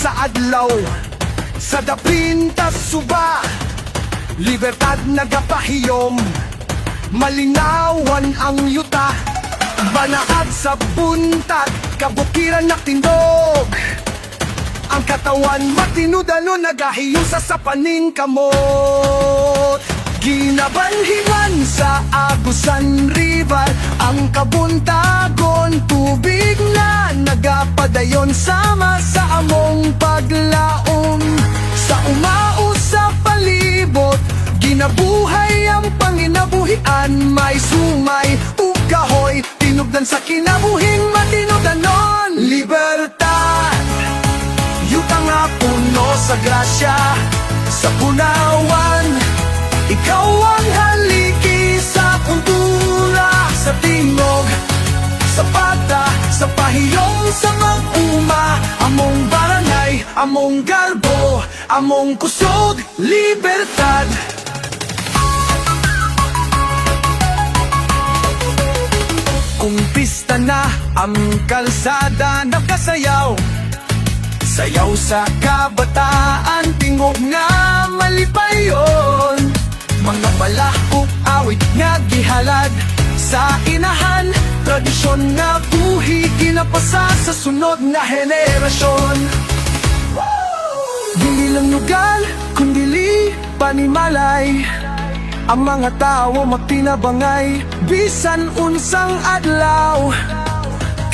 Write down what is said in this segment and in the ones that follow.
sa adlaw, sa dapintas suba, libertad nagapahiyom, malinawan ang yuta, banaag sa buntag, kabukiran na tindog. Ang katawan matinudano nagahiyusa sa paning kamot. Ginabanhingan sa agusan rival, ang kabuntagon tubig na nagapadayon sama sa among paglaom. Sa umao sa palibot, ginabuhay ang panginabuhian, may sumay ug kahoy, tinubdan sa kinabuhing matinudanon. Libertad, yuta nga puno sa grasya, sa punawan, ikaw ang haligi sa kultura, sa tingog, sa pata, sa pahiyong, sa mag-uma, among barangay, among garbo, among kusog, libertad. Kung pista na ang kalsada nakasayaw, sayaw sa kabataan, tingog nga malipayon. Mga balakop awit nga gihalad sa inahan, tradisyon nga buhi ginapasa sa sunod na henerasyon. Dili lang nugal, kundili panimalay, ang mga tao magtinabangay, bisan unsang adlaw.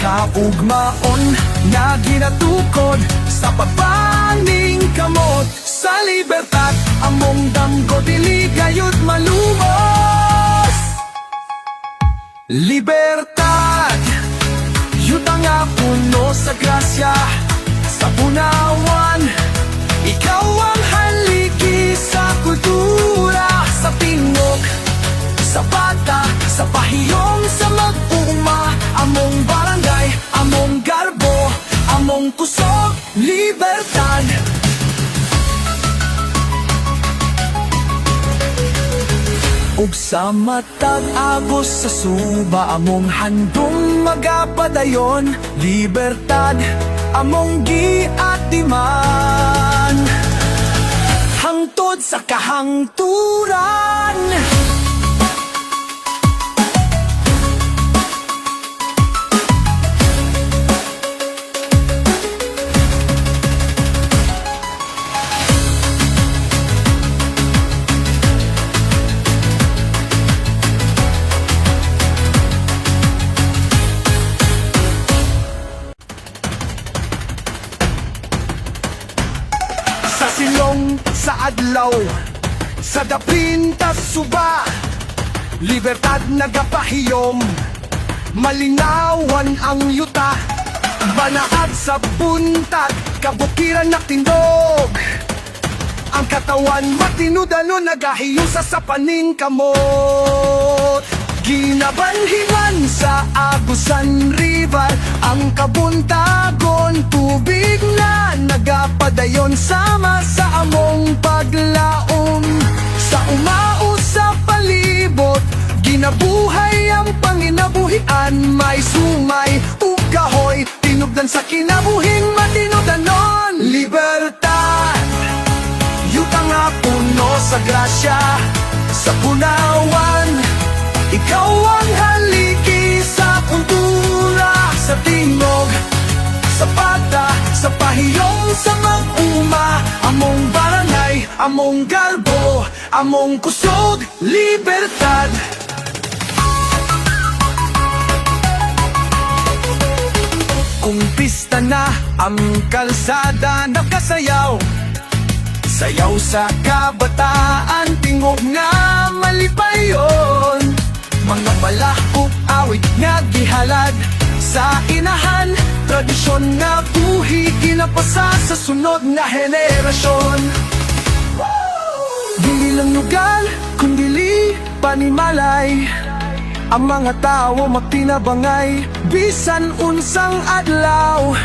Kaugmaon na ginatukod sa papaning kamot, sa libertad among damgo dili gayud malumos. Libertad, yuta nga puno sa grasya, sa punawan, ikaw ang haligi sa kultura, sa tingog, sa bata, sa pahiyong, sa mag-uma, among barangay, among garbo, among kusog, libertad. Ug sa matag agos sa suba, among handong magapadayon, libertad, among giatiman, hangtod sa kahangturan. Sa silong, sa adlaw, sa dapintas suba, libertad nagapahiyom, malinawan ang yuta, banaag sa buntag, kabukiran na tindog. Ang katawan matinudano nagahiyusa sa paning kamot. Ginabanhingan sa agusan rival, ang kabuntagon tubig na nagapadayon sama sa among paglaom. Sa umao sa palibot, ginabuhay ang panginabuhian, may sumay ug kahoy, tinubdan sa kinabuhing matinudanon. Libertad, yuta nga puno sa grasya, sa punawan, ikaw ang haligi sa kultura, sa tingog, sa pata, sa pahiyong, sa mag-uma, among barangay, among garbo, among kusog, libertad. Kung pista na ang kalsada nakasayaw, sayaw sa kabataan, tingog nga malipayon. Mga balakop awit nga gihalad sa inahan, tradisyon nga buhi ginapasa sa sunod na henerasyon. Dili lang nugal, kundili panimalay, ang mga tao magtinabangay, bisan unsang adlaw.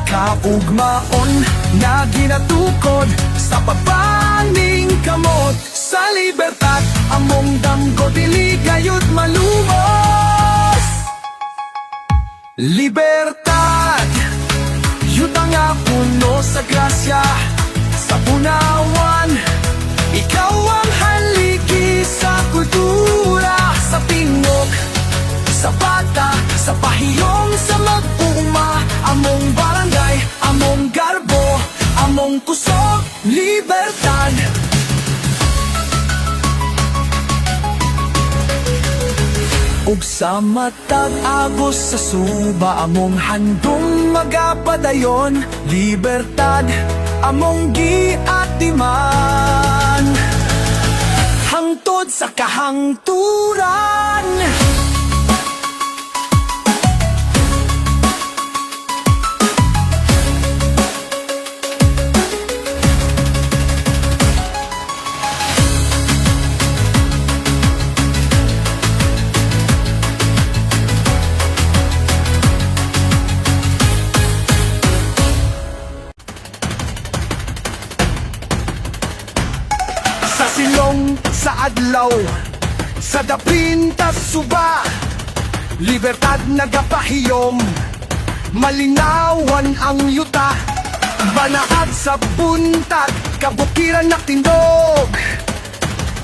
Kaugmaon na ginatukod sa papaning kamot, sa libertad among damgo dili gayud malumos. Libertad, yuta nga puno sa grasya, sa Bunawan. Ikaw ang haligi sa kultura, sa tingog, sa bata, sa pahiyong, sa mag-uuma. Among barangay, among garbo, among kusog, libertad. Ug sa matag agos sa suba, among handong magapadayon, libertad, among giatiman hangtod sa kahangturan. Sa silong, sa adlaw, sa dapin tas suba, libertad nagapahiyom, malinawan ang yuta, banaag sa buntag, kabukiran na tindog.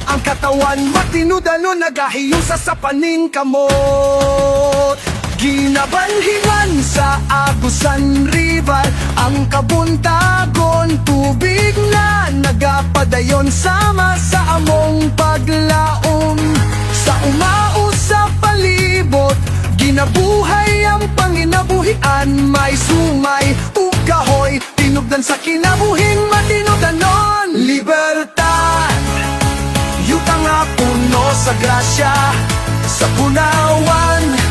Ang katawan matinudanon, nagahiyong sa sapaning kamot. Ginabanhingan sa Agusan River, ang kabuntagon, tubig na nagapadayon, sama sa among paglaom. Sa umao sa palibot, ginabuhay ang panginabuhian, may sumay ug kahoy, tinubdan sa kinabuhing matinudanon. Libertad, yuta nga puno sa grasya, sa Bunawan.